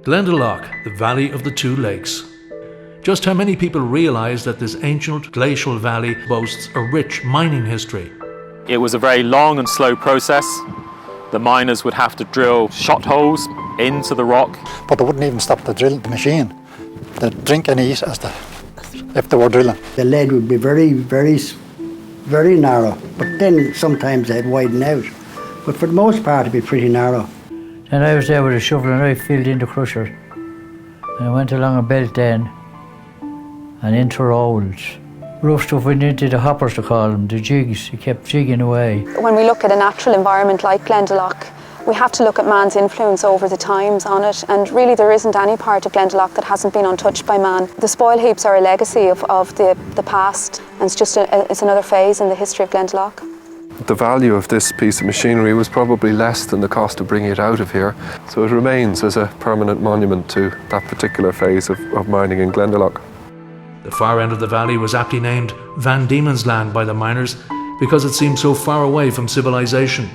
Glendalough, the Valley of the Two Lakes. Just how many people realise that this ancient glacial valley boasts a rich mining history? It was a very long and slow process. The miners would have to drill shot holes into the rock. But they wouldn't even stop the machine. They'd drink and eat if they were drilling. The lead would be very, very, very narrow, but then sometimes they'd widen out. But for the most part, it'd be pretty narrow. And I was there with a shovel and I filled in the crusher. And I went along a belt then and into rolls. Rough stuff went into the hoppers, to call them, the jigs. He kept jigging away. When we look at a natural environment like Glendalough, we have to look at man's influence over the times on it, and really there isn't any part of Glendalough that hasn't been untouched by man. The spoil heaps are a legacy of the past, and it's just it's another phase in the history of Glendalough. The value of this piece of machinery was probably less than the cost of bringing it out of here, so it remains as a permanent monument to that particular phase of mining in Glendalough. The far end of the valley was aptly named Van Diemen's Land by the miners because it seemed so far away from civilization.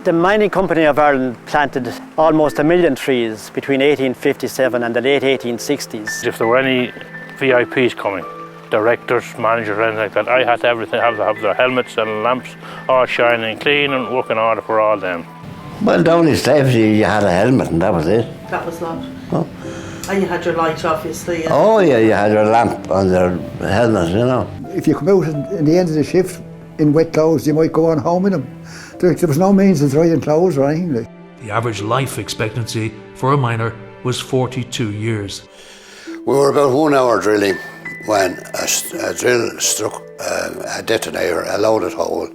The Mining Company of Ireland planted almost 1 million trees between 1857 and the late 1860s. If there were any VIPs coming, directors, managers, anything like that, I had to have their helmets and lamps all shining clean and working order for all them. Well, down in Staveley, you had a helmet and that was it. That was that. Oh. And you had your light, obviously. Oh yeah, you had your lamp on your helmet, you know. If you come out in the end of the shift in wet clothes, you might go on home in them. There was no means of drying clothes or anything. The average life expectancy for a miner was 42 years. We were about 1 hour drilling when a drill struck a detonator, a loaded hole,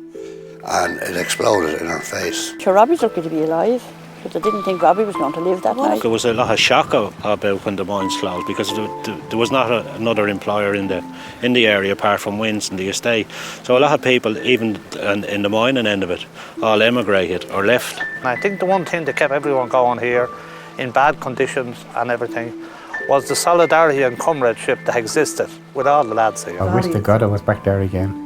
and it exploded in our face. Sure, Robbie's lucky to be alive, because I didn't think Robbie was going to live that night. There was a lot of shock about when the mines closed, because there was not another employer in the area apart from Wins and the estate. So a lot of people, even in the mining end of it, all emigrated or left. And I think the one thing that kept everyone going here in bad conditions and everything was the solidarity and comradeship that existed with all the lads here. I wish to God I was back there again.